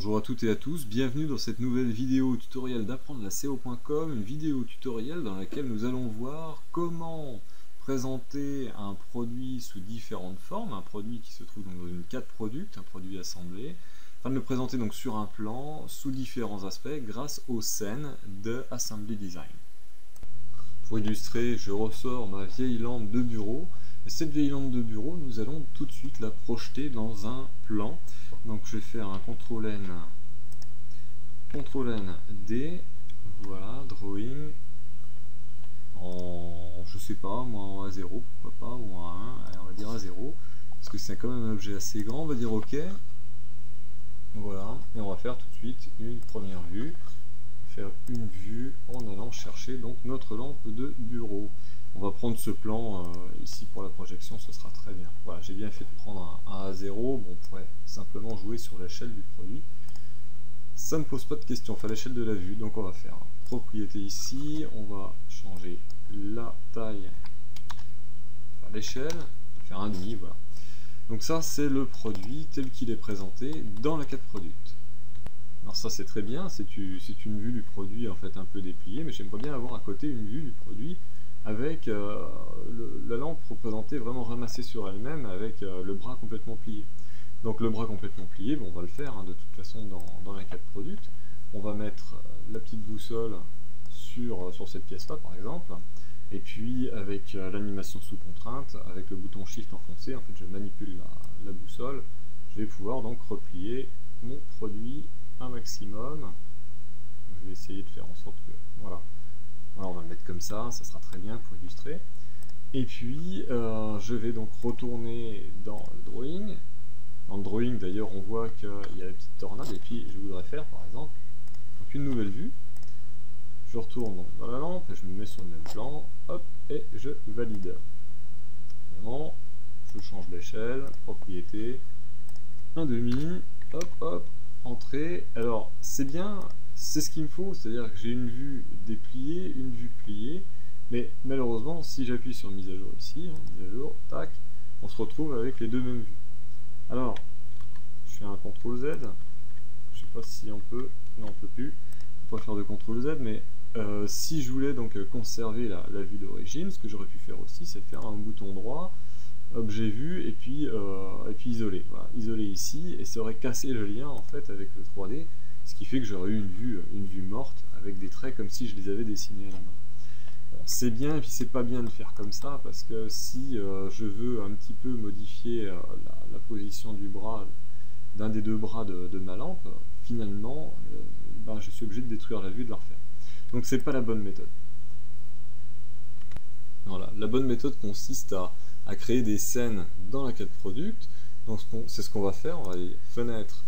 Bonjour à toutes et à tous, bienvenue dans cette nouvelle vidéo tutoriel d'apprendre la SEO.com, une vidéo tutoriel dans laquelle nous allons voir comment présenter un produit sous différentes formes, un produit qui se trouve dans une carte product, un produit assemblé, afin de le présenter donc sur un plan sous différents aspects grâce aux scènes de Assembly Design. Pour illustrer, je ressors ma vieille lampe de bureau. Et cette vieille lampe de bureau, nous allons tout de suite la projeter dans un plan. Donc je vais faire un CTRL N D, voilà, drawing, en, je sais pas, moi en A0, pourquoi pas, ou en A1, allez, on va dire A0, parce que c'est quand même un objet assez grand, on va dire OK. Voilà, et on va faire tout de suite une première vue. Faire une vue en allant chercher donc notre lampe de bureau. On va prendre ce plan ici pour la projection, ce sera très bien. Voilà, j'ai bien fait de prendre un A0, bon, on pourrait simplement jouer sur l'échelle du produit. Ça ne pose pas de question, enfin l'échelle de la vue, donc on va faire propriété ici, on va changer la taille, enfin l'échelle, on va faire un demi, voilà. Donc ça c'est le produit tel qu'il est présenté dans la carte product. Alors ça c'est très bien, c'est une vue du produit en fait un peu dépliée, mais j'aimerais bien avoir à côté une vue du produit avec la lampe représentée vraiment ramassée sur elle-même avec le bras complètement plié. Donc le bras complètement plié, bon, on va le faire de toute façon dans la carte product. On va mettre la petite boussole sur cette pièce-là par exemple, et puis avec l'animation sous contrainte, avec le bouton Shift enfoncé, en fait je manipule la boussole, je vais pouvoir donc replier mon produit un maximum. Je vais essayer de faire en sorte que voilà, on va le mettre comme ça sera très bien pour illustrer. Et puis je vais donc retourner dans le drawing. Dans le drawing d'ailleurs on voit qu'il y a la petite tornade, et puis je voudrais faire par exemple donc une nouvelle vue. Je retourne donc dans la lampe et je me mets sur le même plan, hop, et je valide. Évidemment, je change d'échelle, propriété, un demi, hop hop, entrée. Alors c'est bien, c'est ce qu'il me faut, c'est-à-dire que j'ai une vue dépliée, une vue pliée, mais malheureusement si j'appuie sur mise à jour ici, mise à jour, tac, on se retrouve avec les deux mêmes vues. Alors je fais un CTRL Z, je sais pas si on peut, non on peut plus, on peut pas faire de CTRL Z, mais si je voulais donc conserver la vue d'origine, ce que j'aurais pu faire aussi, c'est faire un bouton droit, objet vu, et puis isoler. Voilà, isoler ici, et ça aurait cassé le lien en fait avec le 3D, ce qui fait que j'aurais eu une vue morte avec des traits comme si je les avais dessinés à la main. Bon, c'est bien, et puis c'est pas bien de faire comme ça, parce que si je veux un petit peu modifier la position du bras, d'un des deux bras de ma lampe, finalement, je suis obligé de détruire la vue et de la refaire. Donc c'est pas la bonne méthode. Voilà, la bonne méthode consiste à créer des scènes dans la carte product. Donc c'est ce qu'on va faire, on va aller fenêtre,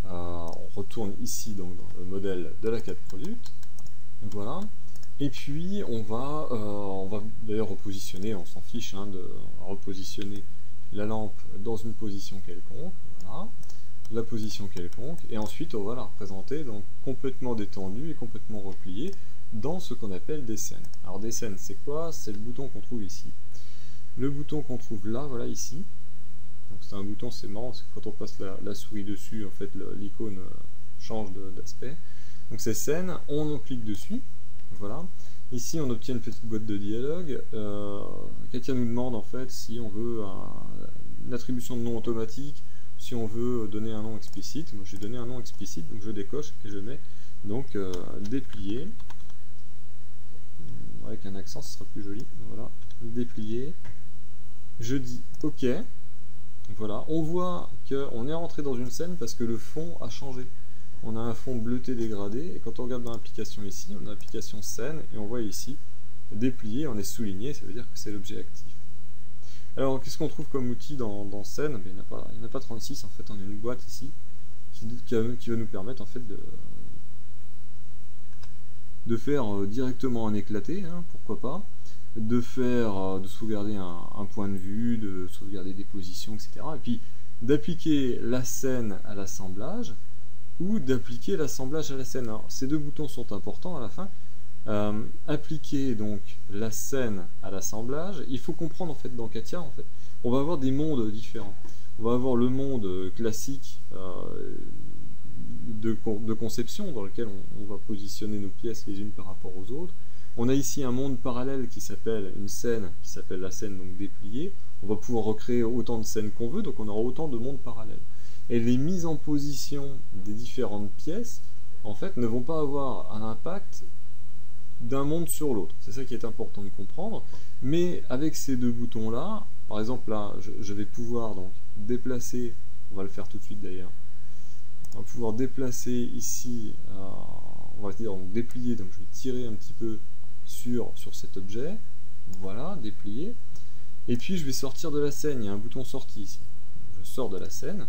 on retourne ici donc dans le modèle de la carte product, voilà, et puis on va d'ailleurs repositionner, on s'en fiche de repositionner la lampe dans une position quelconque, voilà, la position quelconque, et ensuite on va la représenter donc complètement détendue et complètement repliée dans ce qu'on appelle des scènes. Alors des scènes c'est quoi? C'est le bouton qu'on trouve ici. Le bouton qu'on trouve là, voilà ici. Donc c'est un bouton, c'est marrant, parce que quand on passe la souris dessus, en fait l'icône change d'aspect. Donc c'est scène, on clique dessus, voilà. Ici on obtient une petite boîte de dialogue. Katia nous demande en fait si on veut une attribution de nom automatique, si on veut donner un nom explicite. Moi j'ai donné un nom explicite, donc je décoche et je mets donc déplier. Avec un accent ce sera plus joli, voilà, déplier. Je dis OK, voilà, on voit qu'on est rentré dans une scène parce que le fond a changé. On a un fond bleuté dégradé, et quand on regarde dans l'application ici, on a l'application scène, et on voit ici, déplié, on est souligné, ça veut dire que c'est l'objet actif. Alors qu'est-ce qu'on trouve comme outil dans scène? Il n'y en a pas 36, en fait on a une boîte ici, qui va nous permettre en fait de faire directement un éclaté, pourquoi pas, de sauvegarder un point de vue, de sauvegarder des positions, etc. Et puis d'appliquer la scène à l'assemblage, ou d'appliquer l'assemblage à la scène. Alors, ces deux boutons sont importants à la fin. Appliquer donc la scène à l'assemblage, il faut comprendre en fait dans Katia, en fait, on va avoir des mondes différents. On va avoir le monde classique de conception dans lequel on va positionner nos pièces les unes par rapport aux autres. On a ici un monde parallèle qui s'appelle une scène, qui s'appelle la scène donc dépliée. On va pouvoir recréer autant de scènes qu'on veut, donc on aura autant de mondes parallèles. Et les mises en position des différentes pièces, en fait, ne vont pas avoir un impact d'un monde sur l'autre. C'est ça qui est important de comprendre. Mais avec ces deux boutons-là, par exemple là, je vais pouvoir donc déplacer, on va le faire tout de suite d'ailleurs, on va pouvoir déplacer ici, on va dire donc déplier, donc je vais tirer un petit peu sur cet objet, voilà, déplier, et puis je vais sortir de la scène, il y a un bouton sortie ici, je sors de la scène,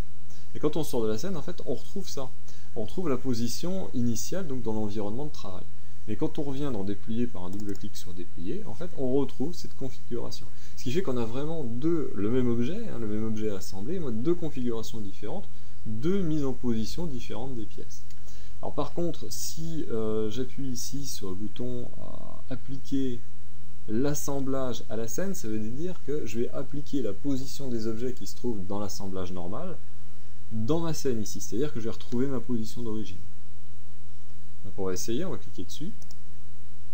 et quand on sort de la scène, en fait, on retrouve ça, on retrouve la position initiale, donc dans l'environnement de travail. Mais quand on revient dans déplier par un double clic sur déplier, en fait, on retrouve cette configuration. Ce qui fait qu'on a vraiment le même objet assemblé, deux configurations différentes, deux mises en position différentes des pièces. Alors par contre, si j'appuie ici sur le bouton appliquer l'assemblage à la scène, ça veut dire que je vais appliquer la position des objets qui se trouvent dans l'assemblage normal dans ma scène ici, c'est-à-dire que je vais retrouver ma position d'origine. Donc on va essayer, on va cliquer dessus.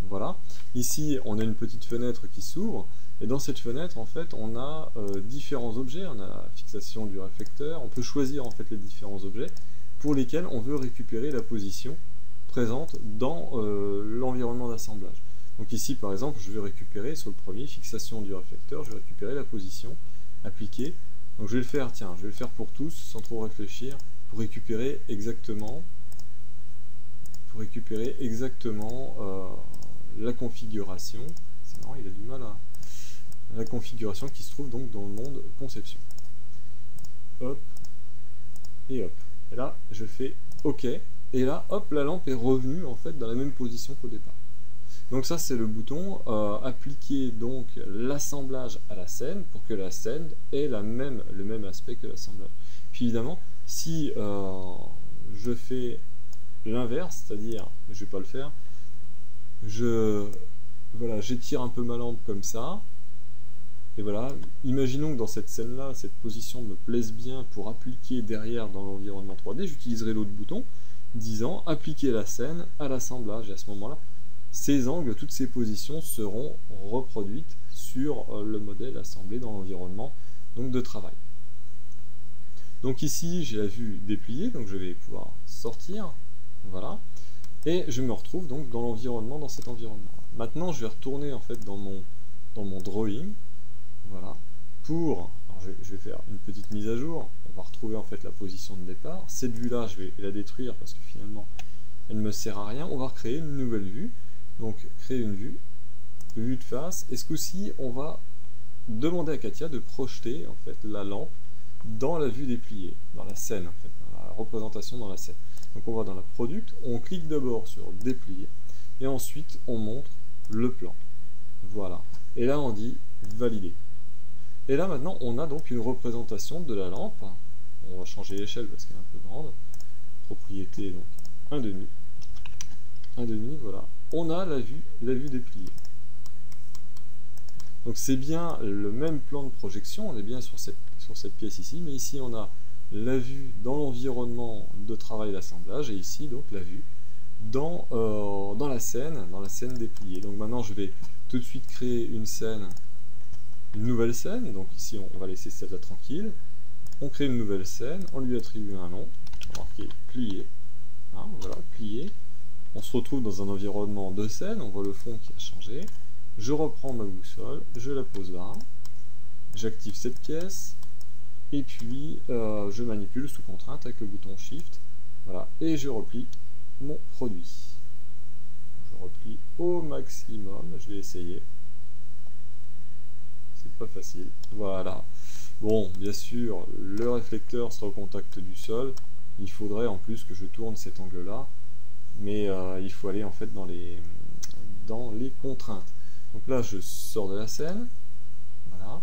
Voilà. Ici, on a une petite fenêtre qui s'ouvre, et dans cette fenêtre, en fait, on a différents objets. On a la fixation du réflecteur. On peut choisir en fait les différents objets pour lesquels on veut récupérer la position présente dans l'environnement d'assemblage. Donc ici, par exemple, je vais récupérer sur le premier, fixation du réflecteur, je vais récupérer la position, appliquer. Donc je vais le faire, tiens, je vais le faire pour tous, sans trop réfléchir, pour récupérer exactement la configuration. C'est marrant, il a du mal à... La configuration qui se trouve donc dans le monde conception. Hop, et hop. Et là, je fais OK. Et là, hop, la lampe est revenue en fait dans la même position qu'au départ. Donc ça, c'est le bouton appliquer donc l'assemblage à la scène pour que la scène ait le même aspect que l'assemblage. Puis évidemment, si je fais l'inverse, c'est-à-dire, je vais pas le faire, voilà, j'étire un peu ma lampe comme ça, et voilà, imaginons que dans cette scène-là, cette position me plaise bien pour appliquer derrière dans l'environnement 3D, j'utiliserai l'autre bouton, disant appliquer la scène à l'assemblage, et à ce moment-là, ces angles, toutes ces positions seront reproduites sur le modèle assemblé dans l'environnement donc de travail. Donc ici, j'ai la vue dépliée, donc je vais pouvoir sortir, voilà, et je me retrouve donc dans l'environnement, dans cet environnement. Maintenant, je vais retourner en fait dans mon drawing, voilà, pour, alors je vais faire une petite mise à jour, on va retrouver en fait la position de départ. Cette vue-là, je vais la détruire parce que finalement, elle ne me sert à rien. On va recréer une nouvelle vue, donc créer une vue de face, et ce coup-ci, on va demander à Katia de projeter en fait la lampe dans la vue dépliée, dans la scène en fait, dans la représentation dans la scène. Donc on va dans la product, on clique d'abord sur déplier, et ensuite on montre le plan. Voilà. Et là on dit valider. Et là maintenant on a donc une représentation de la lampe. On va changer l'échelle parce qu'elle est un peu grande. Propriété donc 1,5, voilà. On a la vue dépliée. Donc c'est bien le même plan de projection, on est bien sur cette pièce ici, mais ici on a la vue dans l'environnement de travail d'assemblage, et ici donc la vue dans la scène dépliée. Donc maintenant je vais tout de suite créer une nouvelle scène, donc ici on va laisser celle-là tranquille, on crée une nouvelle scène, on lui attribue un nom, on va marquer plié, hein, voilà, plié, on se retrouve dans un environnement de scène, on voit le fond qui a changé, je reprends ma boussole, je la pose là, j'active cette pièce, et puis je manipule sous contrainte avec le bouton Shift, voilà, et je replie mon produit. Je replie au maximum, je vais essayer. C'est pas facile, voilà. Bon, bien sûr, le réflecteur sera au contact du sol, il faudrait en plus que je tourne cet angle-là, mais il faut aller en fait dans les contraintes. Donc là, je sors de la scène, voilà,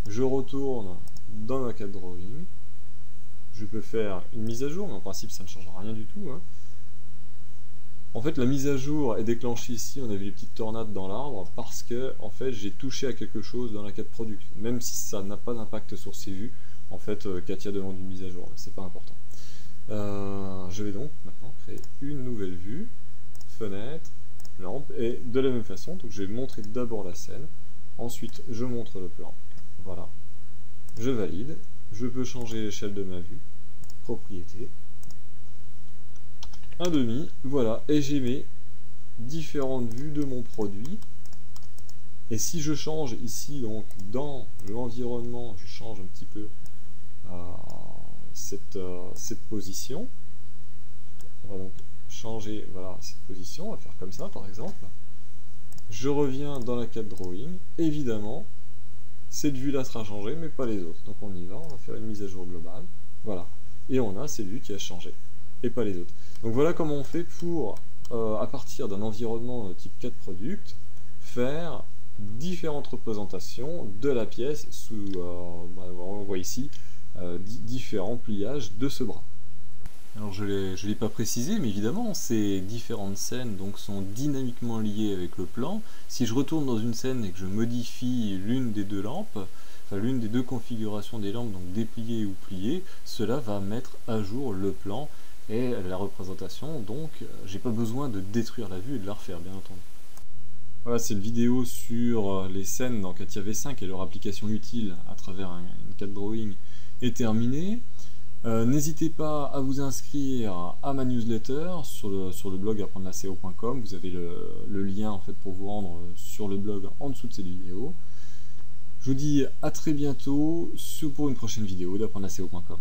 je retourne dans ma carte drawing, je peux faire une mise à jour, mais en principe ça ne change rien du tout, hein. En fait la mise à jour est déclenchée ici, on a vu les petites tornades dans l'arbre, parce que en fait j'ai touché à quelque chose dans la carte product, même si ça n'a pas d'impact sur ces vues, en fait Katia demande une mise à jour, mais c'est pas important. Je vais donc maintenant créer une nouvelle vue, fenêtre, lampe, et de la même façon, donc je vais montrer d'abord la scène, ensuite je montre le plan, voilà, je valide, je peux changer l'échelle de ma vue, propriété, 1,5, voilà, et j'ai mes différentes vues de mon produit. Et si je change ici, donc dans l'environnement, je change un petit peu cette position. On va donc changer, voilà, cette position, on va faire comme ça par exemple. Je reviens dans la carte drawing, évidemment, cette vue-là sera changée, mais pas les autres. Donc on y va, on va faire une mise à jour globale, voilà. Et on a cette vue qui a changé, et pas les autres. Donc voilà comment on fait pour, à partir d'un environnement type 4 product, faire différentes représentations de la pièce sous, on voit ici, différents pliages de ce bras. Alors je l'ai pas précisé, mais évidemment ces différentes scènes donc sont dynamiquement liées avec le plan. Si je retourne dans une scène et que je modifie l'une des deux lampes, enfin l'une des deux configurations des lampes, donc dépliée ou pliée, cela va mettre à jour le plan et la représentation, donc j'ai pas besoin de détruire la vue et de la refaire, bien entendu. Voilà, c'est une vidéo sur les scènes dans CATIA V5 et leur application utile à travers une carte drawing est terminée. N'hésitez pas à vous inscrire à ma newsletter sur le blog apprendre-la-SEO.com. Vous avez le lien en fait pour vous rendre sur le blog en dessous de cette vidéo. Je vous dis à très bientôt pour une prochaine vidéo d'apprendre-la-SEO.com.